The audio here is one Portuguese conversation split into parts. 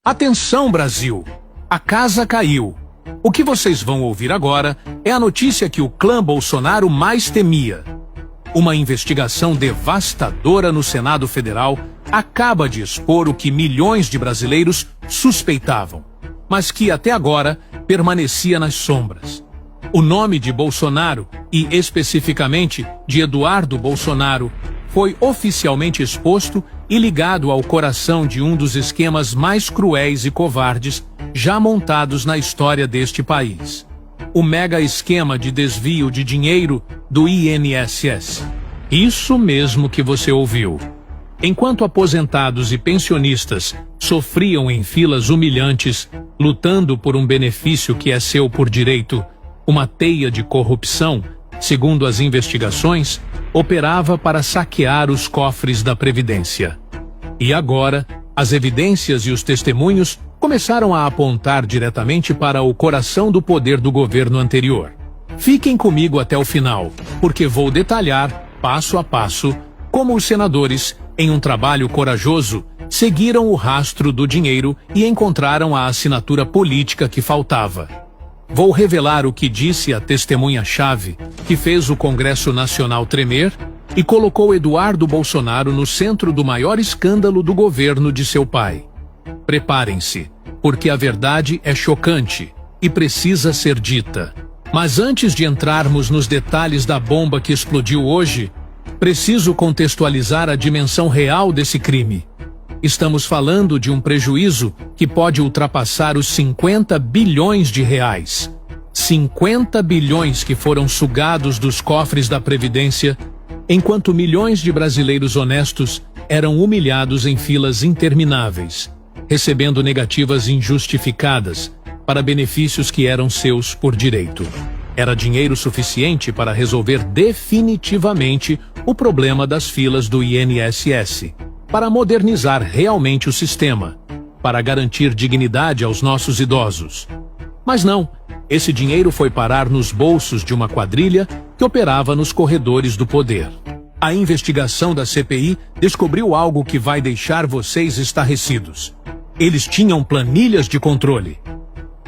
Atenção, Brasil! A casa caiu. O que vocês vão ouvir agora é a notícia que o clã Bolsonaro mais temia. Uma investigação devastadora no Senado Federal acaba de expor o que milhões de brasileiros suspeitavam, mas que até agora permanecia nas sombras. O nome de Bolsonaro, e especificamente de Eduardo Bolsonaro, foi oficialmente exposto e ligado ao coração de um dos esquemas mais cruéis e covardes já montados na história deste país. O mega esquema de desvio de dinheiro do INSS. Isso mesmo que você ouviu. Enquanto aposentados e pensionistas sofriam em filas humilhantes, lutando por um benefício que é seu por direito, uma teia de corrupção, segundo as investigações, operava para saquear os cofres da Previdência. E agora, as evidências e os testemunhos começaram a apontar diretamente para o coração do poder do governo anterior. Fiquem comigo até o final, porque vou detalhar, passo a passo, como os senadores, em um trabalho corajoso, seguiram o rastro do dinheiro e encontraram a assinatura política que faltava. Vou revelar o que disse a testemunha-chave que fez o Congresso Nacional tremer e colocou Eduardo Bolsonaro no centro do maior escândalo do governo de seu pai. Preparem-se, porque a verdade é chocante e precisa ser dita. Mas antes de entrarmos nos detalhes da bomba que explodiu hoje, preciso contextualizar a dimensão real desse crime. Estamos falando de um prejuízo que pode ultrapassar os 50 bilhões de reais. 50 bilhões que foram sugados dos cofres da Previdência, enquanto milhões de brasileiros honestos eram humilhados em filas intermináveis, recebendo negativas injustificadas para benefícios que eram seus por direito. Era dinheiro suficiente para resolver definitivamente o problema das filas do INSS, para modernizar realmente o sistema, para garantir dignidade aos nossos idosos. Mas não, esse dinheiro foi parar nos bolsos de uma quadrilha que operava nos corredores do poder. A investigação da CPI descobriu algo que vai deixar vocês estarrecidos. Eles tinham planilhas de controle.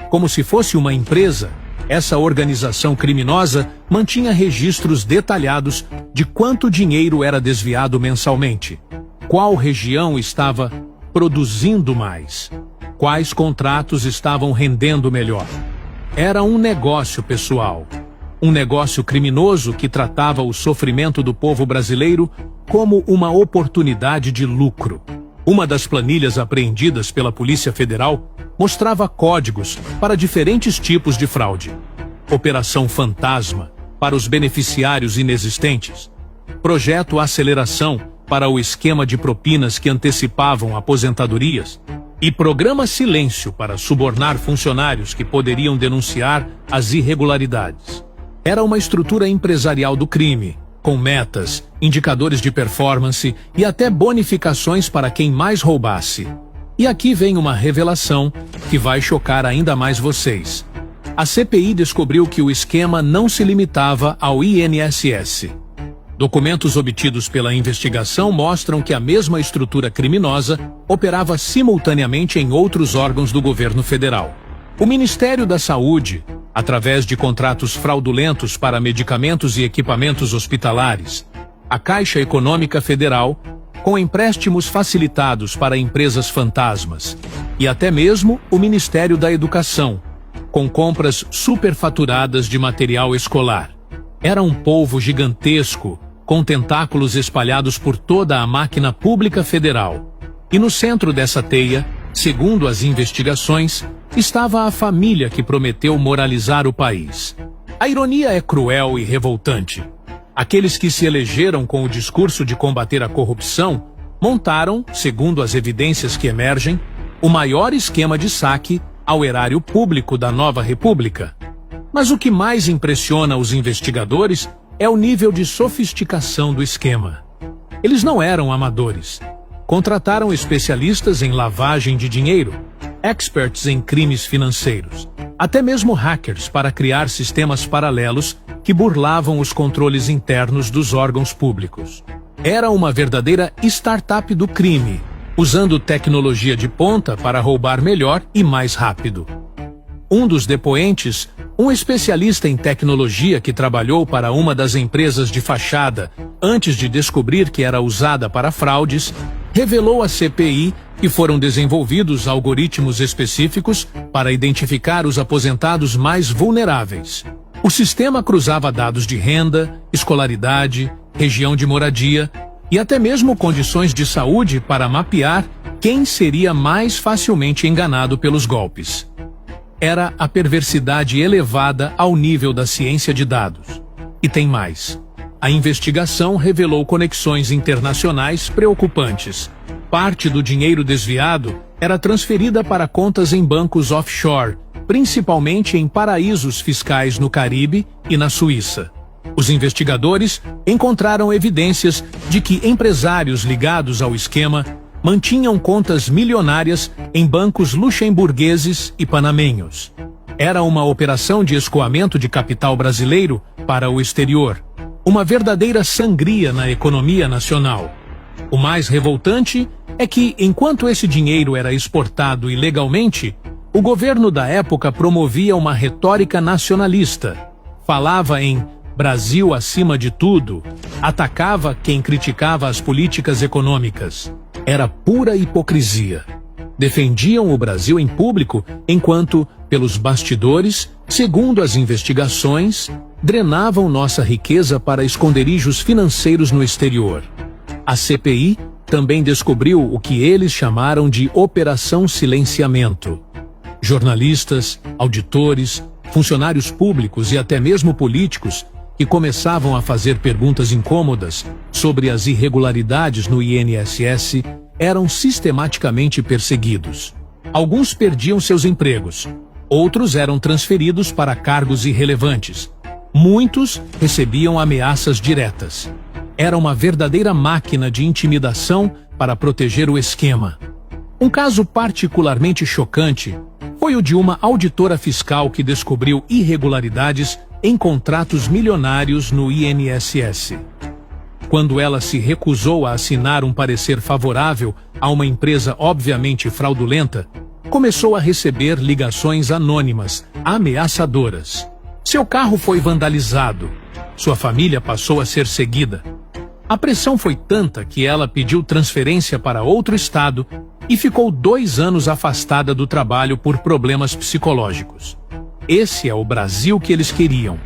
Como se fosse uma empresa, essa organização criminosa mantinha registros detalhados de quanto dinheiro era desviado mensalmente. Qual região estava produzindo mais? Quais contratos estavam rendendo melhor? Era um negócio pessoal. Um negócio criminoso que tratava o sofrimento do povo brasileiro como uma oportunidade de lucro. Uma das planilhas apreendidas pela Polícia Federal mostrava códigos para diferentes tipos de fraude. Operação Fantasma, para os beneficiários inexistentes. Projeto Aceleração, para o esquema de propinas que antecipavam aposentadorias, e Programa Silêncio para subornar funcionários que poderiam denunciar as irregularidades. Era uma estrutura empresarial do crime, com metas, indicadores de performance e até bonificações para quem mais roubasse. E aqui vem uma revelação que vai chocar ainda mais vocês. A CPI descobriu que o esquema não se limitava ao INSS. Documentos obtidos pela investigação mostram que a mesma estrutura criminosa operava simultaneamente em outros órgãos do governo federal. O Ministério da Saúde, através de contratos fraudulentos para medicamentos e equipamentos hospitalares, a Caixa Econômica Federal, com empréstimos facilitados para empresas fantasmas, e até mesmo o Ministério da Educação, com compras superfaturadas de material escolar. Era um polvo gigantesco, com tentáculos espalhados por toda a máquina pública federal. E no centro dessa teia, segundo as investigações, estava a família que prometeu moralizar o país. A ironia é cruel e revoltante. Aqueles que se elegeram com o discurso de combater a corrupção montaram, segundo as evidências que emergem, o maior esquema de saque ao erário público da nova república. Mas o que mais impressiona os investigadores é o nível de sofisticação do esquema. Eles não eram amadores. Contrataram especialistas em lavagem de dinheiro, experts em crimes financeiros, até mesmo hackers para criar sistemas paralelos que burlavam os controles internos dos órgãos públicos. Era uma verdadeira startup do crime, usando tecnologia de ponta para roubar melhor e mais rápido. Um dos depoentes, um especialista em tecnologia que trabalhou para uma das empresas de fachada antes de descobrir que era usada para fraudes, revelou à CPI que foram desenvolvidos algoritmos específicos para identificar os aposentados mais vulneráveis. O sistema cruzava dados de renda, escolaridade, região de moradia e até mesmo condições de saúde para mapear quem seria mais facilmente enganado pelos golpes. Era a perversidade elevada ao nível da ciência de dados. E tem mais. A investigação revelou conexões internacionais preocupantes. Parte do dinheiro desviado era transferida para contas em bancos offshore, principalmente em paraísos fiscais no Caribe e na Suíça. Os investigadores encontraram evidências de que empresários ligados ao esquema mantinham contas milionárias em bancos luxemburgueses e panamenhos. Era uma operação de escoamento de capital brasileiro para o exterior, uma verdadeira sangria na economia nacional. O mais revoltante é que, enquanto esse dinheiro era exportado ilegalmente, o governo da época promovia uma retórica nacionalista. Falava em Brasil acima de tudo, atacava quem criticava as políticas econômicas. Era pura hipocrisia. Defendiam o Brasil em público, enquanto, pelos bastidores, segundo as investigações, drenavam nossa riqueza para esconderijos financeiros no exterior. A CPI também descobriu o que eles chamaram de Operação Silenciamento. Jornalistas, auditores, funcionários públicos e até mesmo políticos que começavam a fazer perguntas incômodas sobre as irregularidades no INSS eram sistematicamente perseguidos. Alguns perdiam seus empregos, outros eram transferidos para cargos irrelevantes. Muitos recebiam ameaças diretas. Era uma verdadeira máquina de intimidação para proteger o esquema. Um caso particularmente chocante foi o de uma auditora fiscal que descobriu irregularidades em contratos milionários no INSS. Quando ela se recusou a assinar um parecer favorável a uma empresa obviamente fraudulenta, começou a receber ligações anônimas, ameaçadoras. Seu carro foi vandalizado. Sua família passou a ser seguida. A pressão foi tanta que ela pediu transferência para outro estado e ficou 2 anos afastada do trabalho por problemas psicológicos. Esse é o Brasil que eles queriam.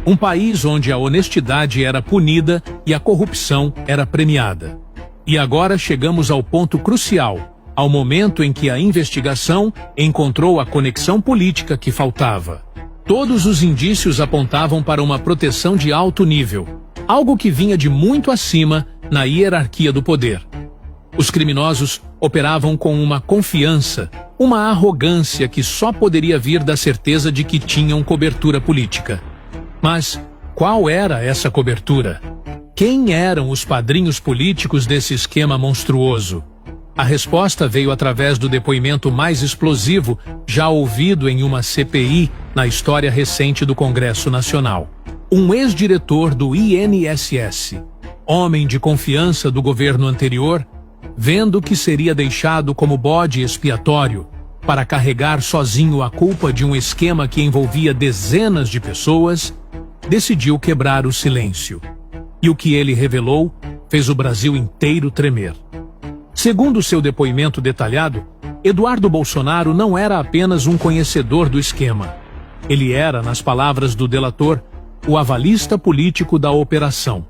Um país onde a honestidade era punida e a corrupção era premiada. E agora chegamos ao ponto crucial, ao momento em que a investigação encontrou a conexão política que faltava. Todos os indícios apontavam para uma proteção de alto nível, algo que vinha de muito acima na hierarquia do poder. Os criminosos operavam com uma confiança, uma arrogância que só poderia vir da certeza de que tinham cobertura política. Mas qual era essa cobertura? Quem eram os padrinhos políticos desse esquema monstruoso? A resposta veio através do depoimento mais explosivo já ouvido em uma CPI na história recente do Congresso Nacional. Um ex-diretor do INSS, homem de confiança do governo anterior, vendo que seria deixado como bode expiatório para carregar sozinho a culpa de um esquema que envolvia dezenas de pessoas, decidiu quebrar o silêncio. E o que ele revelou fez o Brasil inteiro tremer. Segundo seu depoimento detalhado, Eduardo Bolsonaro não era apenas um conhecedor do esquema. Ele era, nas palavras do delator, o avalista político da operação.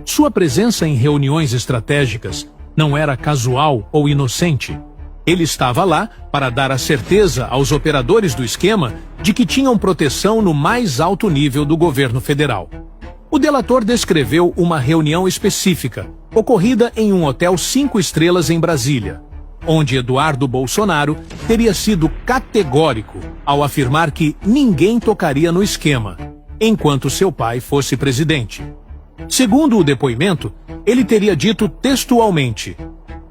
Sua presença em reuniões estratégicas não era casual ou inocente. Ele estava lá para dar a certeza aos operadores do esquema de que tinham proteção no mais alto nível do governo federal. O delator descreveu uma reunião específica, ocorrida em um hotel 5 estrelas em Brasília, onde Eduardo Bolsonaro teria sido categórico ao afirmar que ninguém tocaria no esquema, enquanto seu pai fosse presidente. Segundo o depoimento, ele teria dito textualmente: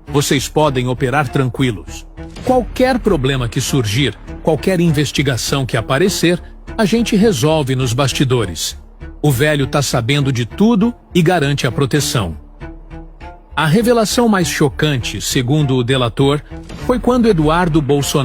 "Vocês podem operar tranquilos. Qualquer problema que surgir, qualquer investigação que aparecer, a gente resolve nos bastidores. O velho tá sabendo de tudo e garante a proteção." A revelação mais chocante, segundo o delator, foi quando Eduardo Bolsonaro